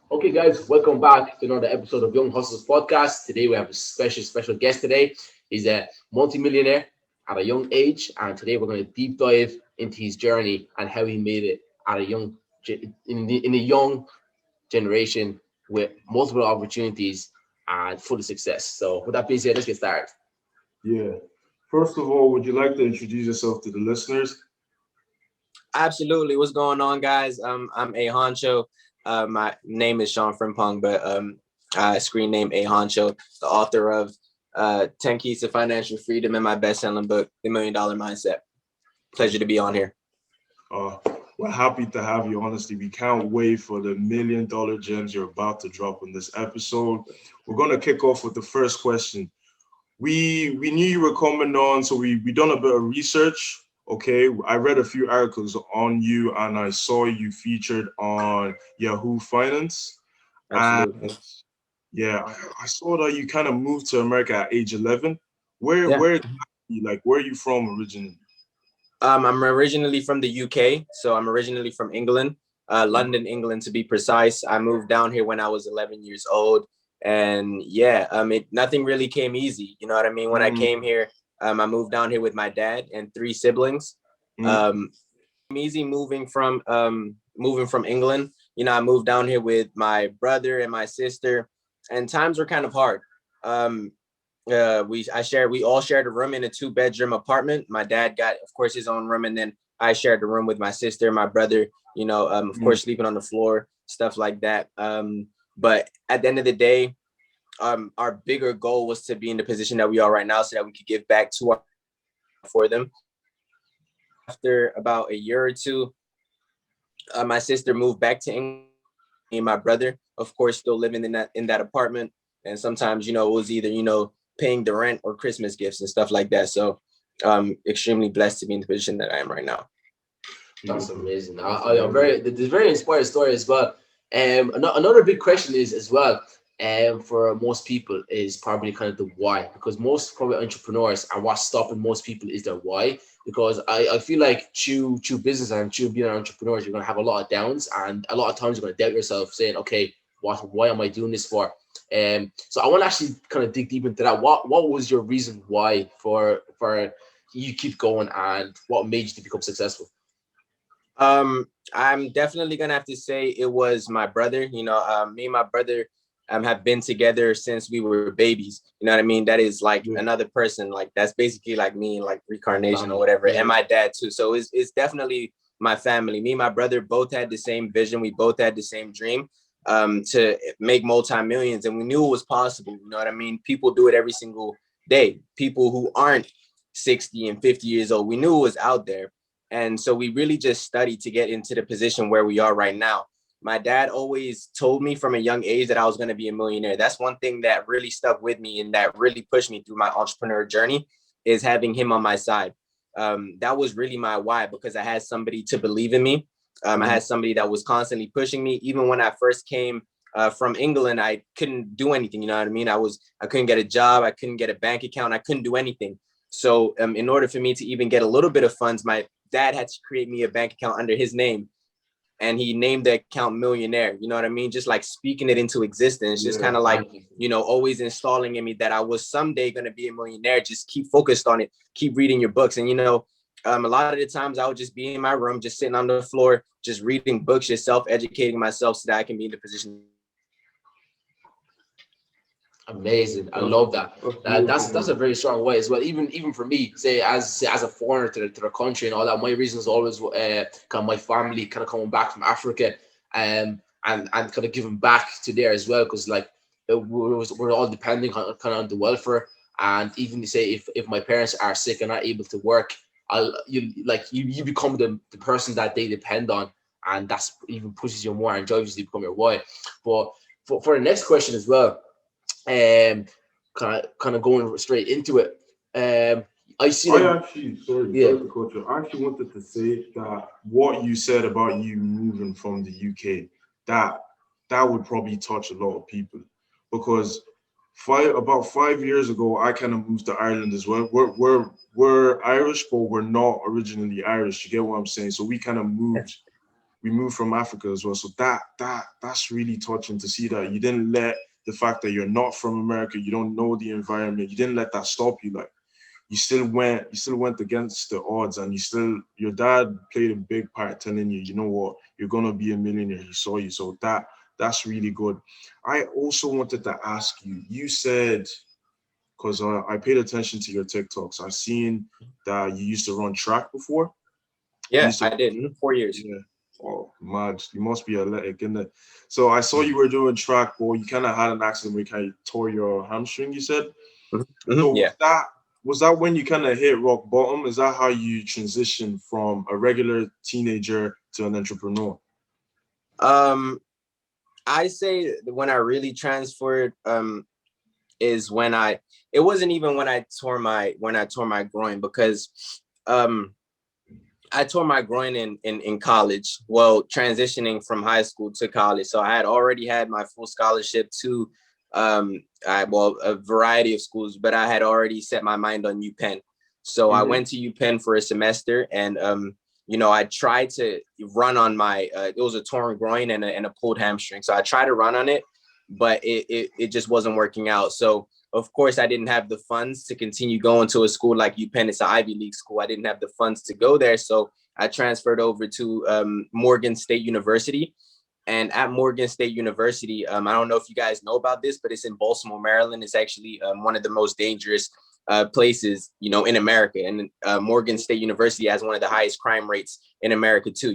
Okay, guys, welcome back to another episode of Young Hustlers Podcast. Today we have a special guest. Today he's a multimillionaire at a young age, and today we're going to deep dive into his journey and how he made it at a in a young generation with multiple opportunities and full of success. So, with that being said, let's get started. Yeah. First of all, would you like to introduce yourself to the listeners? Absolutely. What's going on, guys? I'm A Honcho. My name is Sean Frimpong, but screen name A Honcho, the author of 10 Keys to Financial Freedom and my best-selling book, The $1 Million Mindset. Pleasure to be on here. Uh, we're happy to have you. Honestly, we can't wait for the $1 million gems you're about to drop in this episode. We're gonna kick off with the first question. We knew you were coming on, so we done a bit of research. Okay, I read a few articles on you, and I saw you featured on Yahoo Finance. Absolutely. Yeah, I saw that you kind of moved to America at age 11. Where Yeah. where exactly, like where are you from originally? I'm originally from the UK, so I'm originally from England, London, England to be precise. I moved down here when I was 11 years old, and yeah, nothing really came easy. You know what I mean? When I Mm, came here, I moved down here with my dad and three siblings. mm, Um, Easy moving from England. You know, I moved down here with my brother and my sister, and times were kind of hard. Um, we all shared a room in a 2-bedroom apartment. My dad got, of course, his own room, and then I shared the room with my sister, my brother. Of mm. course, sleeping on the floor, stuff like that. But at the end of the day, our bigger goal was to be in the position that we are right now, so that we could give back to our for them. After about a year or two, my sister moved back to England. Me and my brother, of course, still living in that apartment. And sometimes, it was either paying the rent or Christmas gifts and stuff like that. So I'm extremely blessed to be in the position that I am right now. That's Beautiful. amazing. That's I'm amazing. very, there's very inspiring story as well. Another big question is as well, for most people is probably kind of the why, because most probably entrepreneurs and what's stopping most people is their why. Because I feel like through business and through being an entrepreneur, you're gonna have a lot of downs, and a lot of times you're gonna doubt yourself, saying, okay, why am I doing this for? So I want to actually kind of dig deep into that. What was your reason why for you keep going, and what made you to become successful? I'm definitely gonna have to say it was my brother. Me and my brother have been together since we were babies. You know what I mean? That is like Yeah. another person. Like that's basically like me, like reincarnation or Family. whatever. Yeah. And my dad too. So it's definitely my family. Me and my brother both had the same vision. We both had the same dream to make multi-millions, and we knew it was possible. You know what I mean? People do it every single day. People who aren't 60 and 50 years old, we knew it was out there. And so we really just studied to get into the position where we are right now. My dad always told me from a young age that I was going to be a millionaire. That's one thing that really stuck with me and that really pushed me through my entrepreneur journey, is having him on my side. That was really my why, because I had somebody to believe in me. I Mm, had somebody that was constantly pushing me. Even when I first came from England, I couldn't do anything. You know what I mean? I couldn't get a job. I couldn't get a bank account. I couldn't do anything. So in order for me to even get a little bit of funds, my dad had to create me a bank account under his name, and he named the account Millionaire. You know what I mean? Just like speaking it into existence, just yeah. kind of like, Thank you. always installing in me that I was someday going to be a millionaire. Just keep focused on it, keep reading your books. And a lot of the times I would just be in my room, just sitting on the floor, just reading books, just self-educating myself so that I can be in the position. Amazing. I That's love that. that's That's beautiful, that's a man. very strong way as well. Even for me, say as a foreigner to the country and all that, my reason is always kind of my family kind of coming back from Africa, and kind of giving back to there as well, because like we're all depending on kind of on the welfare. And even to say if my parents are sick and not able to work, you become the person that they depend on, and that's even pushes you more and drives you to become your wife. But for the next question as well, kind of going straight into it. I see I that you, actually, sorry, yeah, sorry to cut you. I actually wanted to say that what you said about you moving from the UK, that that would probably touch a lot of people because about 5 years ago, I kind of moved to Ireland as well. We're Irish, but we're not originally Irish. You get what I'm saying? So we kind of moved we moved from Africa as well. So that's really touching to see that you didn't let the fact that you're not from America, you don't know the environment, you didn't let that stop you. Like you still went against the odds, and your dad played a big part telling you, you know what, you're gonna be a millionaire. He saw you. So that's really good. I also wanted to ask you, you said, because I paid attention to your TikToks, I've seen that you used to run track before. Yeah, I did. 4 years. Yeah. Oh, mad. You must be athletic, innit? So I saw you were doing track, but you kind of had an accident where you kind of tore your hamstring, you said? So Yeah. was that when you kind of hit rock bottom? Is that how you transitioned from a regular teenager to an entrepreneur? I say when I really transferred, is when it wasn't even when I tore my groin, because I tore my groin in college. Well, transitioning from high school to college. So I had already had my full scholarship to a variety of schools, but I had already set my mind on UPenn. So I went to UPenn for a semester, and I tried to run on my it was a torn groin and a pulled hamstring. So I tried to run on it, but it just wasn't working out. So of course, I didn't have the funds to continue going to a school like UPenn. It's an Ivy League school. I didn't have the funds to go there. So I transferred over to Morgan State University. And at Morgan State University, I don't know if you guys know about this, but it's in Baltimore, Maryland. It's actually one of the most dangerous places, in America. And Morgan State University has one of the highest crime rates in America too.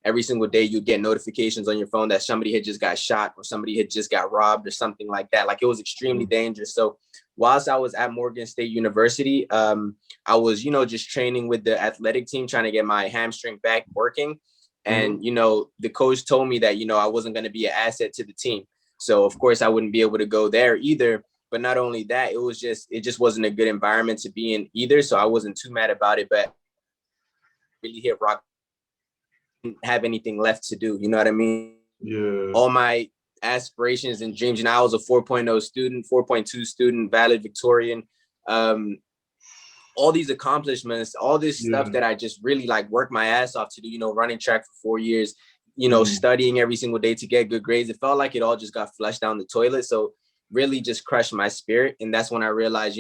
Every single day you get notifications on your phone that somebody had just got shot or somebody had just got robbed or something like that. Like, it was extremely dangerous. So whilst I was at Morgan State University, I was, just training with the athletic team, trying to get my hamstring back working. And, the coach told me that, I wasn't going to be an asset to the team. So of course I wouldn't be able to go there either. But not only that, it just wasn't a good environment to be in either. So I wasn't too mad about it, but really hit rock, didn't have anything left to do. You know what I mean? Yeah. All my aspirations and dreams, I was a 4.0 student, 4.2 student, valedictorian, all these accomplishments, all this stuff that I just really worked my ass off to do, running track for 4 years, studying every single day to get good grades. It felt like it all just got flushed down the toilet. So really just crushed my spirit. And that's when I realized,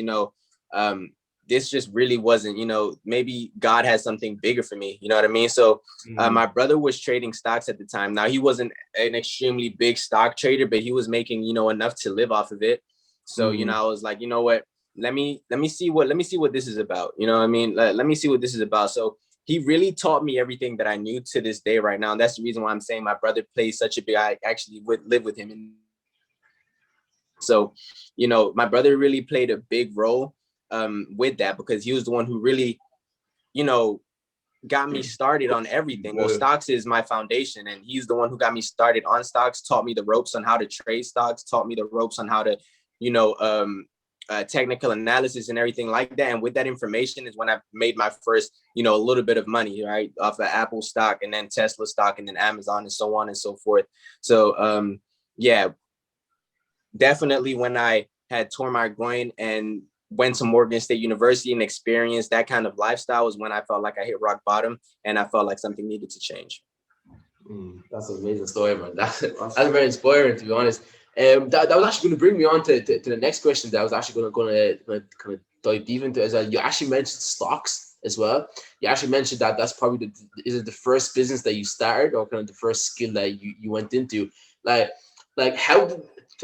this just really wasn't, maybe God has something bigger for me. You know what I mean? So my brother was trading stocks at the time. Now, he wasn't an extremely big stock trader, but he was making, enough to live off of it. So, I was like, you know what, let me see what this is about. You know what I mean? Let me see what this is about. So he really taught me everything that I knew to this day right now. And that's the reason why I'm saying my brother plays such a big, I actually would live with him. And so, my brother really played a big role with that, because he was the one who really, got me started on everything. Well, stocks is my foundation, and he's the one who got me started on stocks, taught me the ropes on how to trade stocks, taught me the ropes on how to, technical analysis and everything like that. And with that information is when I made my first, a little bit of money, right, off of Apple stock, and then Tesla stock, and then Amazon, and so on and so forth. So, yeah, definitely when I had torn my groin and went to Morgan State University and experienced that kind of lifestyle was when I felt like I hit rock bottom, and I felt like something needed to change. That's an amazing story, man. That's very inspiring, to be honest. That was actually going to bring me on to the next question that I was actually going to kind of dive deep into. As you actually mentioned stocks as well. You actually mentioned that that's probably is it the first business that you started, or kind of the first skill that you went into? Like how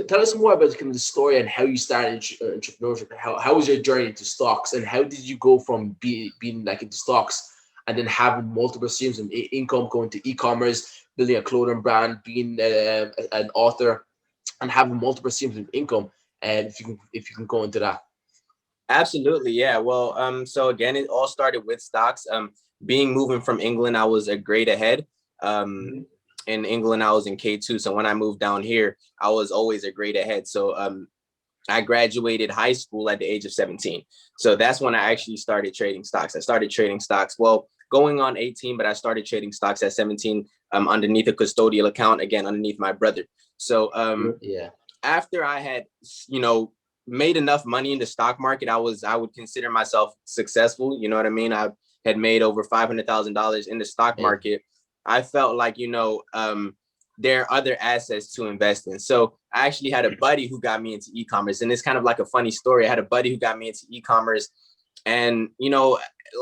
tell us more about kind of the story and how you started entrepreneurship. How was your journey into stocks, and how did you go from being into stocks and then having multiple streams of income, going to e-commerce, building a clothing brand, being an author, and having multiple streams of income? And if you can go into that. Absolutely, yeah. Well, so again, it all started with stocks. Moving from England, I was a grade ahead. In England, I was in K2. So when I moved down here, I was always a grade ahead. So I graduated high school at the age of 17. So that's when I actually started trading stocks. I started trading stocks, well, going on 18, but I started trading stocks at 17 underneath a custodial account, again, underneath my brother. So after I had, made enough money in the stock market, I would consider myself successful. You know what I mean? I had made over $500,000 in the stock market. I felt like, there are other assets to invest in. So I actually had a buddy who got me into e-commerce, and it's kind of like a funny story. I had a buddy who got me into e-commerce, and,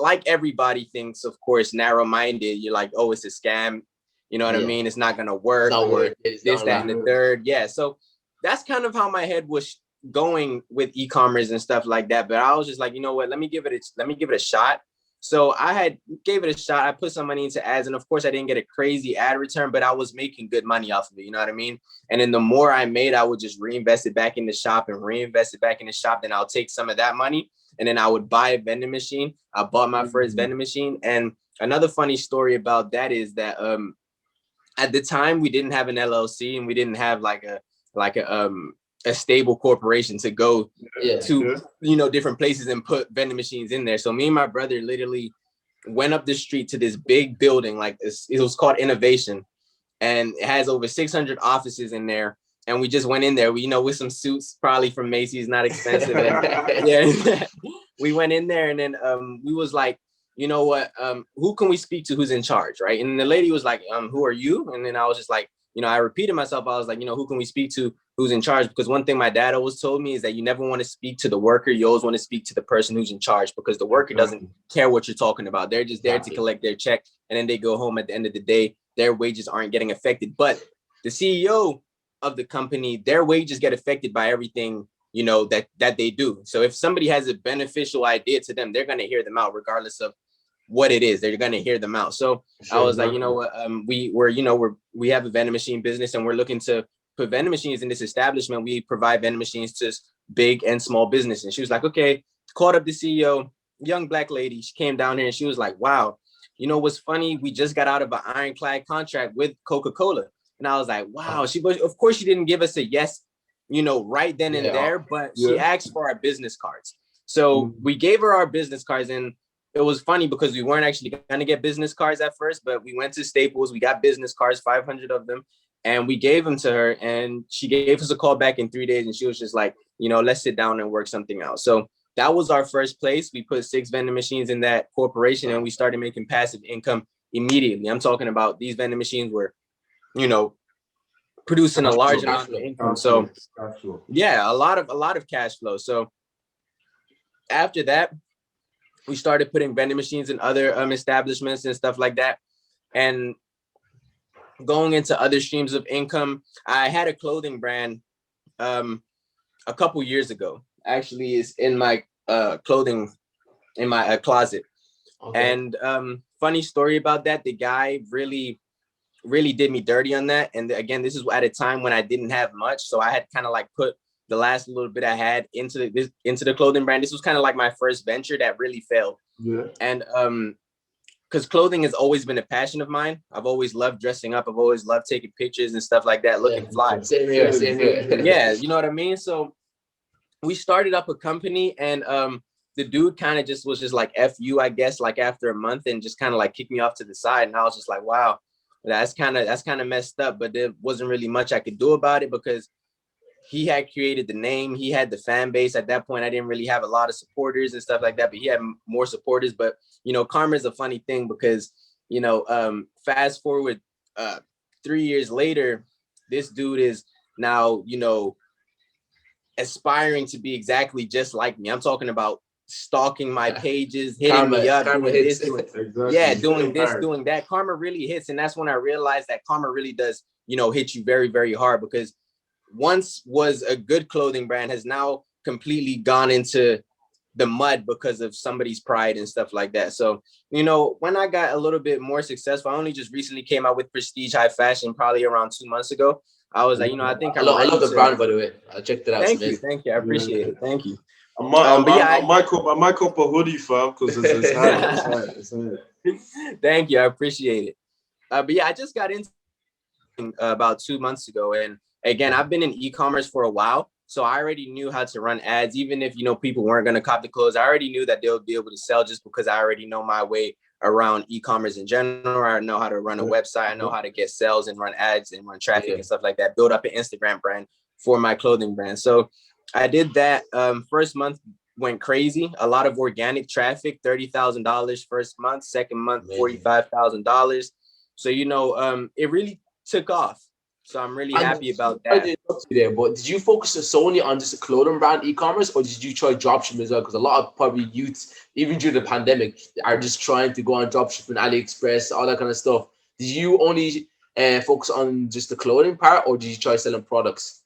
like everybody thinks, of course, narrow-minded, you're like, oh, it's a scam. You know what I mean? It's not going to work, or this, that, and the third. Yeah. So that's kind of how my head was going with e-commerce and stuff like that. But I was just like, you know what, let me give it a shot. So I had gave it a shot. I put some money into ads, and of course I didn't get a crazy ad return, but I was making good money off of it. You know what I mean? And then the more I made, I would just reinvest it back in the shop and reinvest it back in the shop. Then I'll take some of that money, and then I would buy a vending machine. I bought my first vending machine. And another funny story about that is that at the time we didn't have an LLC, and we didn't have like a stable corporation to go to, different places and put vending machines in there. So me and my brother literally went up the street to this big building, like this, it was called Innovation, and it has over 600 offices in there. And we just went in there, with some suits, probably from Macy's, not expensive. Yeah, we went in there, and then we was like, you know what, who can we speak to, who's in charge, right? And the lady was like, who are you? And then I was just like, I repeated myself. I was like, who can we speak to, who's in charge? Because one thing my dad always told me is that you never want to speak to the worker. You always want to speak to the person who's in charge, because the worker doesn't care what you're talking about. They're just there to collect their check, and then they go home. At the end of the day, their wages aren't getting affected. But the CEO of the company, their wages get affected by everything, that they do. So if somebody has a beneficial idea to them, they're going to hear them out regardless of what it is. They're going to hear them out. So I was like, you know what, we have a vending machine business, and we're looking to put vending machines in this establishment. We provide vending machines to big and small business. And she was like, okay, called up the CEO, young Black lady. She came down here, and she was like, wow, what's funny? We just got out of an ironclad contract with Coca-Cola. And I was like, wow. Of course, she didn't give us a yes, right then and there, but she asked for our business cards. So we gave her our business cards, and it was funny because we weren't actually going to get business cards at first, but we went to Staples. We got business cards, 500 of them, and we gave them to her. And she gave us a call back in 3 days, and she was just like, let's sit down and work something out. So that was our first place. We put 6 vending machines in that corporation, and we started making passive income immediately. I'm talking about these vending machines were, producing a large amount of income. So yeah, a lot of cash flow. So after that, we started putting vending machines in other establishments and stuff like that. And going into other streams of income, I had a clothing brand a couple years ago. Actually, it's in my clothing, in my closet. Okay. And funny story about that, the guy really did me dirty on that. And again, this is at a time when I didn't have much. So I had kind of like put the last little bit I had into the clothing brand. This was kind of like my first venture that really failed. Yeah. And because clothing has always been a passion of mine. I've always loved dressing up. I've always loved taking pictures and stuff like that, looking fly. Same here. Yeah, you know what I mean? So we started up a company, and the dude kind of just was just like, F you, I guess, like after a month, and just kind of like kicked me off to the side. And I was just like, wow, that's kind of messed up. But there wasn't really much I could do about it, because he had created the name. He had the fan base. At that point, I didn't really have a lot of supporters and stuff like that, but he had more supporters. But, karma is a funny thing, because, fast forward 3 years later, this dude is now, aspiring to be exactly just like me. I'm talking about stalking my pages, hitting me up, doing this, doing this, doing that. Karma really hits. And that's when I realized that karma really does, hit you very, very hard, because once was a good clothing brand has now completely gone into the mud because of somebody's pride and stuff like that. So, when I got a little bit more successful, I only just recently came out with Prestige High Fashion, probably around 2 months ago. I was like, I think I love the brand, by the way. I checked it out. Thank you. I appreciate it. Thank you. I might cop a hoodie, fam, because it's high. Thank you. I appreciate it. But yeah, I just got into about 2 months ago. And again, I've been in e-commerce for a while. So I already knew how to run ads. Even if, people weren't going to cop the clothes, I already knew that they'll be able to sell, just because I already know my way around e-commerce in general. I know how to run a website. I know how to get sales and run ads and run traffic and stuff like that. Build up an Instagram brand for my clothing brand. So I did that. First month went crazy. A lot of organic traffic, $30,000 first month. Second month, $45,000. So, it really took off. So I'm really And happy about I that. did talk to you there, but did you focus solely on just a clothing brand e-commerce, or did you try dropshipping as well? Because a lot of probably youths, even during the pandemic, are just trying to go on dropshipping, AliExpress, all that kind of stuff. Did you only focus on just the clothing part, or did you try selling products?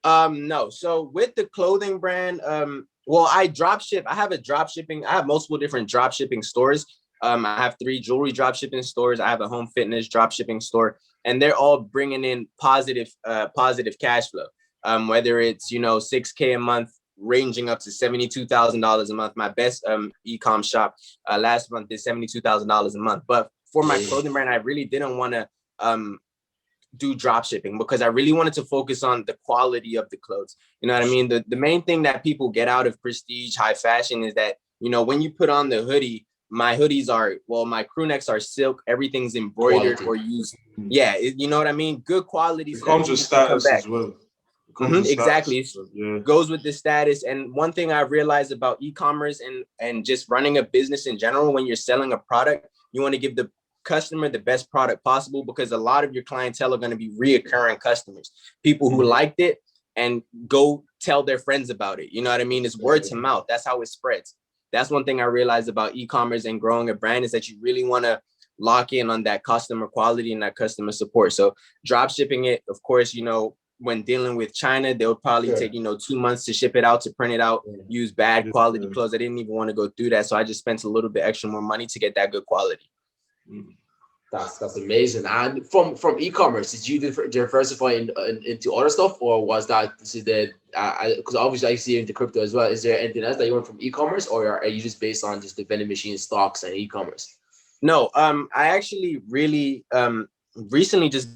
No. So with the clothing brand, well, I dropship. I have a dropshipping. I have multiple different dropshipping stores. I have 3 jewelry dropshipping stores. I have a home fitness dropshipping store, and they're all bringing in positive cash flow. Whether it's 6K a month, ranging up to $72,000 a month. My best e-com shop last month is $72,000 a month. But for my clothing brand, I really didn't want to do drop shipping because I really wanted to focus on the quality of the clothes. You know what I mean? The main thing that people get out of prestige high fashion is that, when you put on the hoodie, my hoodies are, well, my crew necks are silk, everything's embroidered Quality. or used. Yeah, you know what I mean? Good quality. It comes with status as well. Exactly. It goes with the status. And one thing I realized about e-commerce and just running a business in general, when you're selling a product, you want to give the customer the best product possible, because a lot of your clientele are going to be reoccurring customers, people who liked it and go tell their friends about it. You know what I mean? It's word to mouth. That's how it spreads. That's one thing I realized about e-commerce and growing a brand, is that you really want to lock in on that customer quality and that customer support. So drop shipping it, of course, when dealing with China, they'll probably take 2 months to ship it out, to print it out, use bad quality clothes. I didn't even want to go through that, so I just spent a little bit extra more money to get that good quality. That's amazing. And from e-commerce, did you diversify into other stuff, or was that because obviously I see you into crypto as well? Is there anything else that you want from e-commerce, or are you just based on just the vending machine stocks and e-commerce? No, I actually really recently just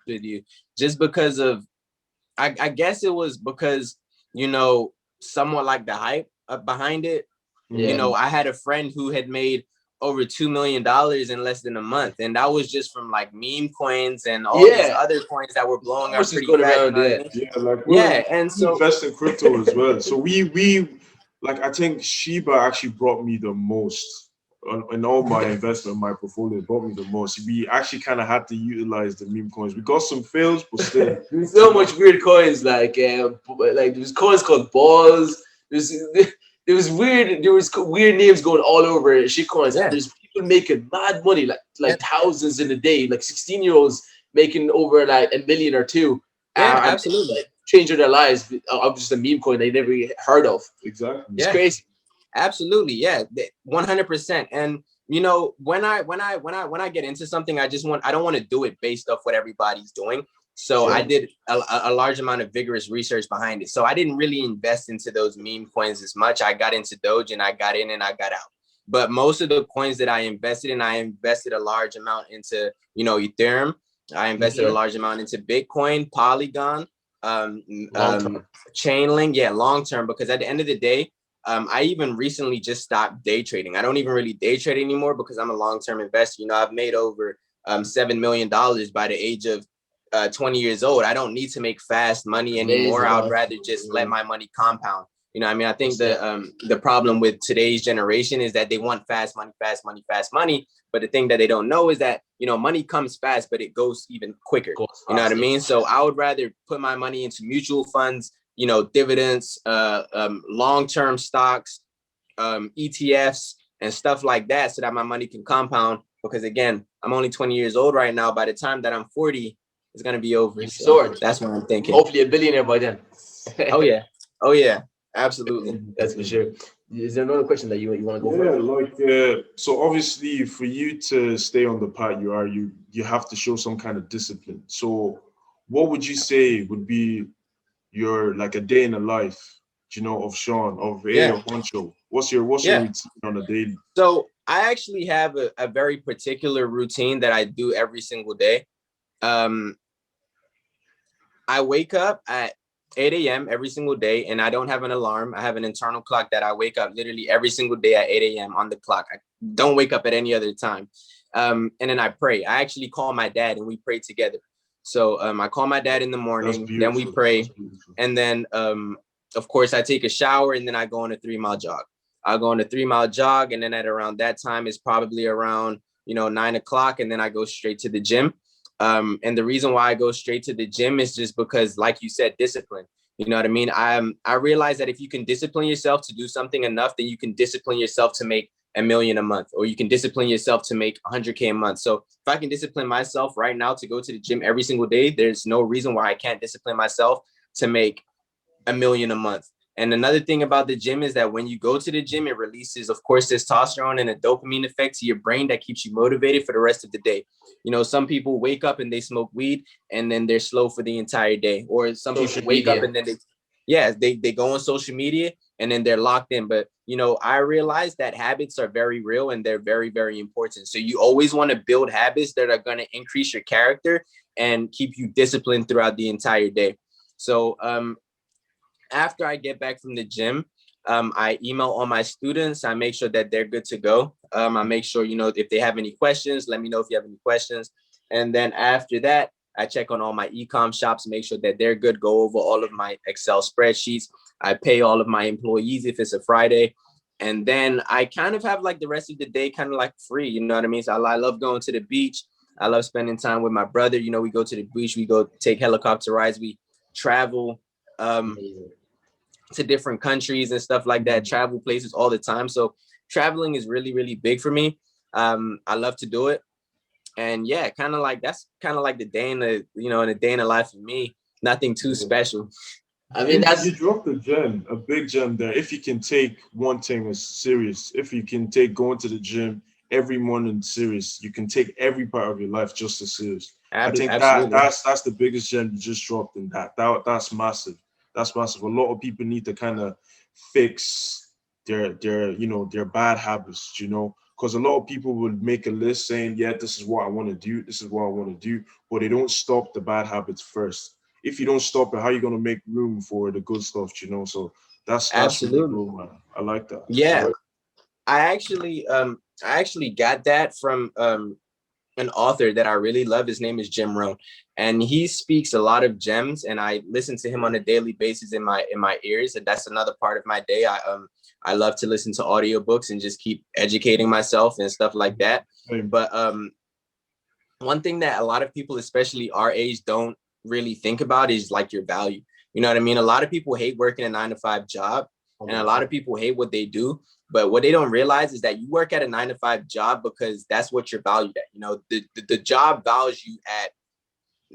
with you, just because of I guess it was because somewhat like the hype behind it. I had a friend who had made over $2 million in less than a month, and that was just from like meme coins and all these other coins that were blowing up pretty fast. Around, and so invest in crypto as well. So we like, I think Shiba actually brought me the most in all my investment, my portfolio brought me the most. We actually kind of had to utilize the meme coins. We got some fails, but still. There's so much weird coins, like there was coins called balls. There was weird names going all over shitcoins. Yeah. There's people making mad money, like thousands in a day, like 16-year-olds making over like $1 million or $2 million. Yeah, absolutely. Changing their lives of just a meme coin they never heard of. Exactly. It's crazy. Absolutely. Yeah. 100%. And when I get into something, I don't want to do it based off what everybody's doing. So I did a large amount of vigorous research behind it. So I didn't really invest into those meme coins as much. I got into Doge and I got in and I got out. But most of the coins that I invested in, I invested a large amount into, Ethereum. I invested a large amount into Bitcoin, Polygon, Chainlink. Yeah, long term, because at the end of the day, I even recently just stopped day trading. I don't even really day trade anymore because I'm a long-term investor. I've made over $7 million by the age of 20 years old. I don't need to make fast money anymore. I would rather just let my money compound. I think the problem with today's generation is that they want fast money. But the thing that they don't know is that, money comes fast, but it goes even quicker. You know what I mean? So I would rather put my money into mutual funds, dividends, long-term stocks, ETFs and stuff like that, so that my money can compound. Because again, I'm only 20 years old right now. By the time that I'm 40, it's going to be over. So that's what I'm thinking. Hopefully a billionaire by then. Oh yeah. Absolutely. That's for sure. Is there another question that you want to go for? So obviously for you to stay on the path you are, you have to show some kind of discipline. So what would you say would be your, like, a day in the life, of Sean, of Honcho? What's your routine on a daily? So I actually have a very particular routine that I do every single day. I wake up at 8 a.m. every single day, and I don't have an alarm. I have an internal clock that I wake up literally every single day at 8 a.m. on the clock. I don't wake up at any other time. And then I pray. I actually call my dad and we pray together. So I call my dad in the morning, then we pray. And then, of course, I take a shower and then I go on a 3-mile jog. I'll go on a 3-mile jog. And then at around that time is probably around 9 o'clock, and then I go straight to the gym. And the reason why I go straight to the gym is just because, like you said, discipline. You know what I mean? I realize that if you can discipline yourself to do something enough, then you can discipline yourself to make $1 million a month, or you can discipline yourself to make 100K a month. So if I can discipline myself right now to go to the gym every single day, there's no reason why I can't discipline myself to make $1 million a month. And another thing about the gym is that when you go to the gym, it releases, of course, testosterone and a dopamine effect to your brain that keeps you motivated for the rest of the day. Some people wake up and they smoke weed and then they're slow for the entire day. Or some Social people wake up media. and then they go on social media and then they're locked in. But, I realize that habits are very real and they're very, very important. So you always want to build habits that are going to increase your character and keep you disciplined throughout the entire day. So, after I get back from the gym, I email all my students. I make sure that they're good to go. I make sure, if they have any questions, let me know if you have any questions. And then after that, I check on all my e-com shops, make sure that they're good, go over all of my Excel spreadsheets. I pay all of my employees if it's a Friday. And then I kind of have like the rest of the day kind of like free, you know what I mean? So I love going to the beach. I love spending time with my brother. We go to the beach, we go take helicopter rides, we travel to different countries and stuff like that, travel places all the time. So traveling is really, really big for me. I love to do it. And yeah, kind of like that's kind of like the day in the day in the life of me. Nothing too special. I mean, You dropped a big gem there. If you can take one thing as serious, if you can take going to the gym every morning serious, you can take every part of your life just as serious. I think Absolutely. that's the biggest gem you just dropped in that's massive. That's massive. A lot of people need to kind of fix their bad habits, because a lot of people would make a list saying, yeah, this is what I want to do, this is what I want to do, but they don't stop the bad habits first. If you don't stop it, how are you going to make room for the good stuff? So that's really Absolutely. cool, man. I like that. Yeah. I actually got that from an author that I really love. His name is Jim Rohn, and he speaks a lot of gems, and I listen to him on a daily basis in my ears. And that's another part of my day. I love to listen to audiobooks and just keep educating myself and stuff like that. But one thing that a lot of people, especially our age, don't really think about is like your value. You know what I mean? A lot of people hate working a 9-to-5 job, and a lot of people hate what they do. But what they don't realize is that you work at a 9-to-5 job because that's what you're valued at. The job values you at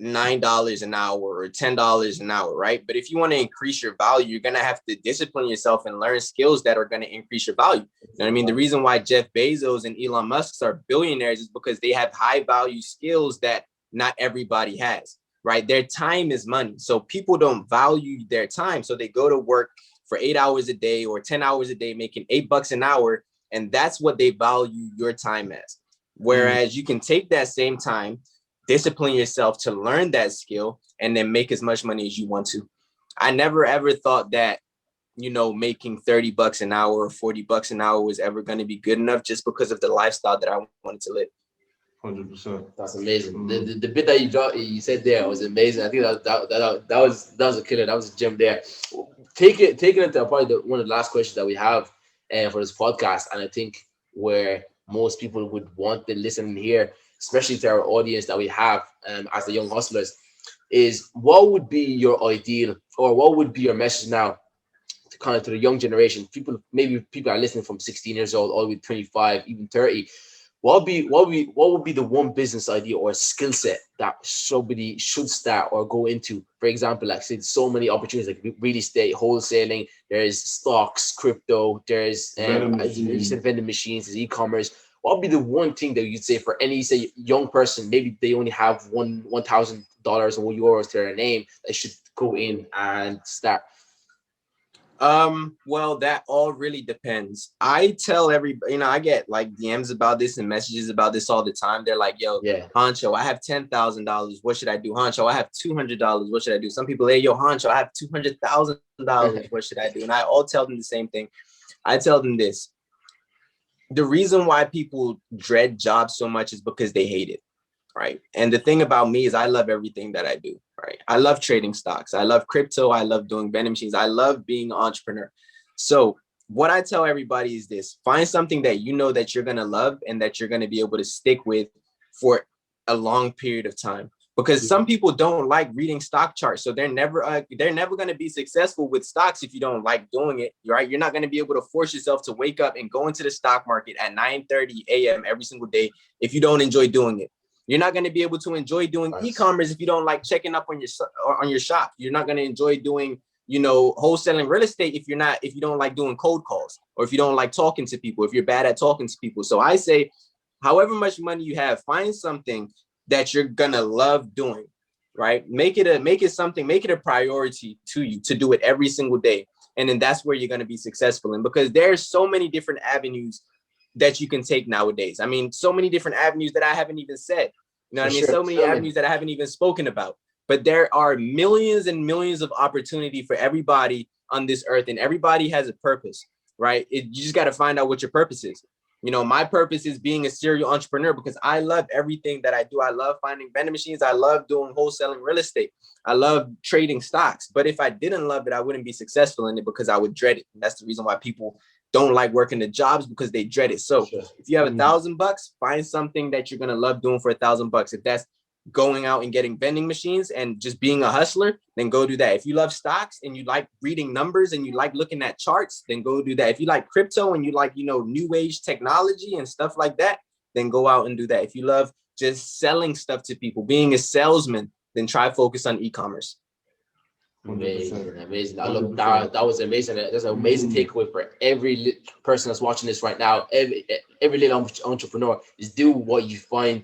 $9 an hour or $10 an hour, right? But if you want to increase your value, you're going to have to discipline yourself and learn skills that are going to increase your value. You know what I mean? The reason why Jeff Bezos and Elon Musk are billionaires is because they have high value skills that not everybody has, right? Their time is money. So people don't value their time. So they go to work for 8 hours a day or 10 hours a day, making $8 an hour. And that's what they value your time as. Whereas you can take that same time, discipline yourself to learn that skill, and then make as much money as you want to. I never ever thought that, making $30 an hour or $40 an hour was ever going to be good enough just because of the lifestyle that I wanted to live. 100%. That's amazing. The bit that you said there was amazing. I think that was a killer. That was a gem there. Taking it to probably one of the last questions that we have for this podcast, and I think where most people would want to listen here, especially to our audience that we have as the young hustlers, is what would be your ideal, or what would be your message now to kind of to the young generation? Maybe people are listening from 16 years old all the way to 25, even 30. What would be the one business idea or skill set that somebody should start or go into? For example, like say so many opportunities like real estate, wholesaling, there's stocks, crypto, there's as you said, vending machines, there's e-commerce. What would be the one thing that you'd say for any say young person, maybe they only have $1,000 or euros to their name, they should go in and start? Well, that all really depends. I tell everybody, I get like DMs about this and messages about this all the time. They're like, yo, Yeah, Honcho, I have $10,000. What should I do? Honcho, I have $200. What should I do? Some people, hey, yo, Honcho, I have $200,000. What should I do? And I all tell them the same thing. I tell them this. The reason why people dread jobs so much is because they hate it. Right. And the thing about me is I love everything that I do. Right. I love trading stocks. I love crypto. I love doing vending machines. I love being an entrepreneur. So what I tell everybody is this: find something that you know that you're going to love and that you're going to be able to stick with for a long period of time. Because some people don't like reading stock charts, so they're never going to be successful with stocks if you don't like doing it, right? You're not going to be able to force yourself to wake up and go into the stock market at 9:30 a.m. every single day if you don't enjoy doing it. You're not going to be able to enjoy doing e-commerce if you don't like checking up on your shop. You're not going to enjoy doing, wholesaling real estate if you don't like doing cold calls, or if you don't like talking to people, if you're bad at talking to people. So I say, however much money you have, find something that you're gonna love doing, right? Make it a priority to you to do it every single day. And then that's where you're gonna be successful in, because there's so many different avenues that you can take nowadays. I mean, so many different avenues that I haven't even said. You know what I mean? So many avenues that I haven't even spoken about. But there are millions and millions of opportunity for everybody on this earth, and everybody has a purpose, right? You just got to find out what your purpose is. My purpose is being a serial entrepreneur because I love everything that I do. I love finding vending machines. I love doing wholesaling real estate. I love trading stocks. But if I didn't love it, I wouldn't be successful in it because I would dread it. And that's the reason why people don't like working the jobs, because they dread it. So if you have $1,000, find something that you're going to love doing for $1,000. If that's going out and getting vending machines and just being a hustler, then go do that. If you love stocks and you like reading numbers and you like looking at charts, then go do that. If you like crypto and you like, new age technology and stuff like that, then go out and do that. If you love just selling stuff to people, being a salesman, then try focus on e-commerce. Amazing. I love that. That was amazing. That's an amazing takeaway for every person that's watching this right now. Every little entrepreneur is do what you find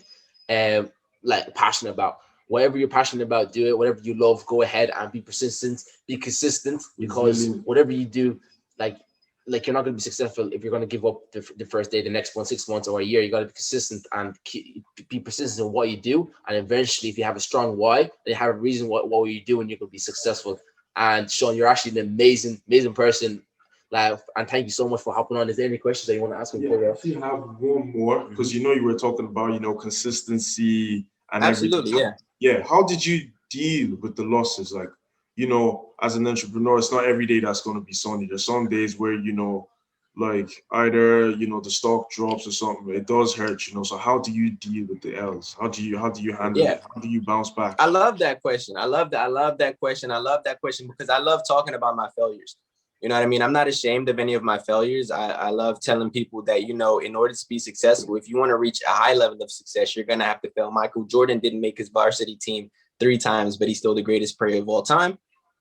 like passionate about. Whatever you're passionate about, do it. Whatever you love, go ahead and be persistent, be consistent, because whatever you do, like you're not going to be successful if you're going to give up the first day, the next one, 6 months or a year. You got to be consistent and be persistent in what you do. And eventually, if you have a strong why and you have a reason what you're doing, you're going to be successful. And Sean, you're actually an amazing person. And thank you so much for hopping on. Is there any questions that you want to ask me? Yeah, if you have one more, because you were talking about consistency and absolutely everything. Yeah. How did you deal with the losses? Like, as an entrepreneur, it's not every day that's going to be sunny. There's some days where like either the stock drops or something. It does hurt, So how do you deal with the L's? How do you handle it? How do you bounce back? I love that question. I love that question because I love talking about my failures. You know what I mean? I'm not ashamed of any of my failures. I love telling people that, in order to be successful, if you want to reach a high level of success, you're going to have to fail. Michael Jordan didn't make his varsity team 3 times, but he's still the greatest player of all time.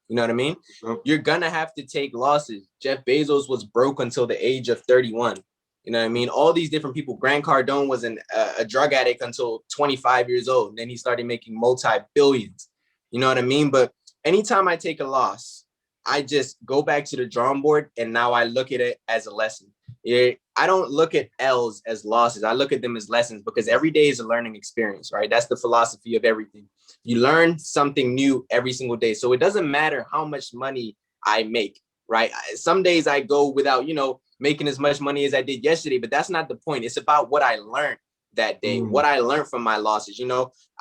You know what I mean? Yep. You're going to have to take losses. Jeff Bezos was broke until the age of 31. You know what I mean? All these different people. Grant Cardone was a drug addict until 25 years old. And then he started making multi-billions. You know what I mean? But anytime I take a loss, I just go back to the drawing board, and now I look at it as a lesson. I don't look at L's as losses. I look at them as lessons, because every day is a learning experience, right? That's the philosophy of everything. You learn something new every single day. So it doesn't matter how much money I make, right? Some days I go without, making as much money as I did yesterday, but that's not the point. It's about what I learned that day, what I learned from my losses.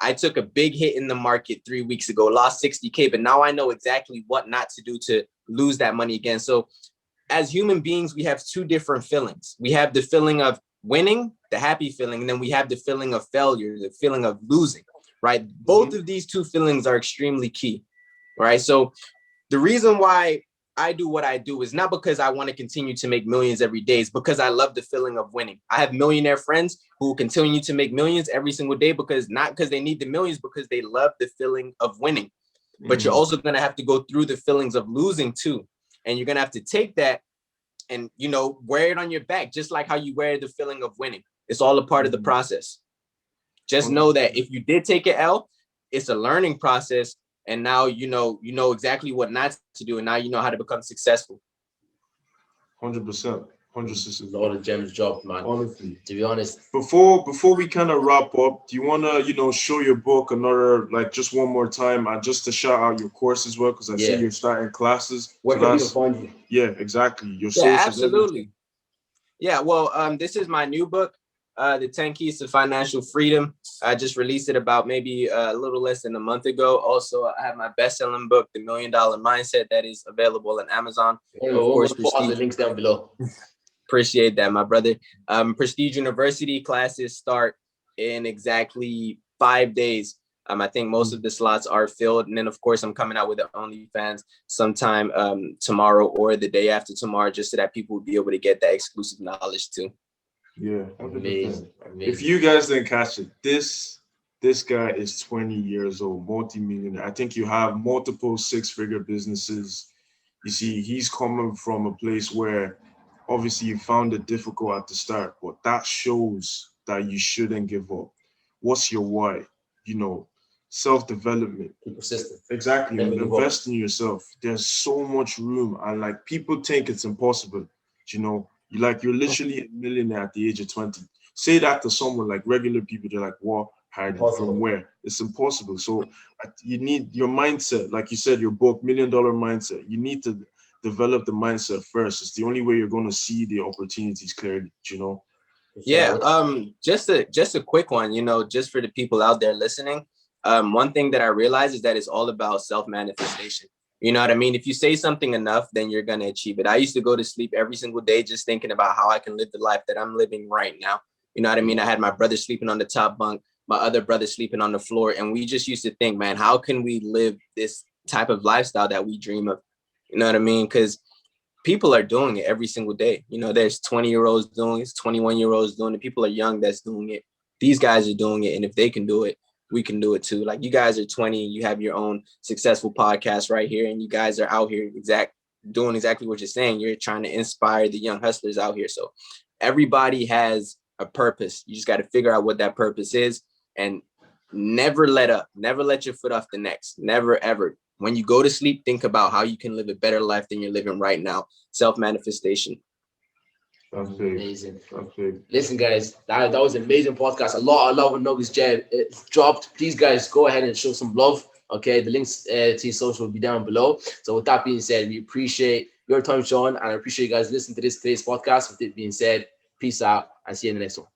I took a big hit in the market 3 weeks ago, lost 60K, but now I know exactly what not to do to lose that money again. So as human beings, we have 2 different feelings. We have the feeling of winning, the happy feeling, and then we have the feeling of failure, the feeling of losing, right? Both of these 2 feelings are extremely key, right? So the reason why I do what I do is not because I want to continue to make millions every day. It's because I love the feeling of winning. I have millionaire friends who continue to make millions every single day, not because they need the millions, because they love the feeling of winning. But you're also going to have to go through the feelings of losing too. And you're going to have to take that and, wear it on your back, just like how you wear the feeling of winning. It's all a part of the process. Just know that if you did take an L, it's a learning process. And now you know exactly what not to do, and now you know how to become successful. 100%. 100%. A lot of gems dropped, man. Honestly, to be honest. Before we kind of wrap up, do you want to show your book another, just one more time, and just to shout out your course as well, because I see you're starting classes. Where can people find you? Yeah, exactly. Your socials. Absolutely. Yeah, well, this is my new book. The 10 Keys to Financial Freedom. I just released it about maybe a little less than a month ago. Also, I have my best-selling book, The $1 Million Mindset, that is available on Amazon. Hey, Of we're course, gonna pause the links down below. Appreciate that, my brother. Prestige University classes start in exactly 5 days. I think most of the slots are filled. And then, of course, I'm coming out with the OnlyFans sometime tomorrow or the day after tomorrow, just so that people will be able to get that exclusive knowledge too. Yeah, 100%. Amazing. If you guys didn't catch it, this guy is 20 years old, multi-millionaire. I think you have multiple six-figure businesses. You see, he's coming from a place where obviously you found it difficult at the start, but that shows that you shouldn't give up. What's your why? You know, self-development. Be persistent. Exactly. Never give up. Invest in yourself. There's so much room, and like people think it's impossible. You know, you're literally a millionaire at the age of 20. Say that to someone, like regular people, they're like, what, Hardy, Impossible. from where? It's impossible. So you need your mindset, like you said, your book, $1 Million Mindset. You need to develop the mindset first. It's the only way you're going to see the opportunities clearly, you know? Yeah, just a quick one, just for the people out there listening. One thing that I realized is that it's all about self-manifestation. You know what I mean? If you say something enough, then you're going to achieve it. I used to go to sleep every single day just thinking about how I can live the life that I'm living right now. You know what I mean? I had my brother sleeping on the top bunk, my other brother sleeping on the floor. And we just used to think, man, how can we live this type of lifestyle that we dream of? You know what I mean? Because people are doing it every single day. There's 20-year-olds doing it, 21-year-olds doing it. People are young that's doing it. These guys are doing it. And if they can do it, we can do it too. Like, you guys are 20, you have your own successful podcast right here, and you guys are out here doing exactly what you're saying. You're trying to inspire the young hustlers out here. So everybody has a purpose. You just got to figure out what that purpose is, and never let up. Never let your foot off the next. Never, ever. When you go to sleep, think about how you can live a better life than you're living right now. Self-manifestation. That's big. Amazing. That's big. Listen, guys, that was an amazing podcast. A lot of love and nuggets, Jed. It's dropped. Please, guys, go ahead and show some love. Okay, the links to your social will be down below. So with that being said, we appreciate your time, Sean, and I appreciate you guys listening to today's podcast. With it being said, peace out and see you in the next one.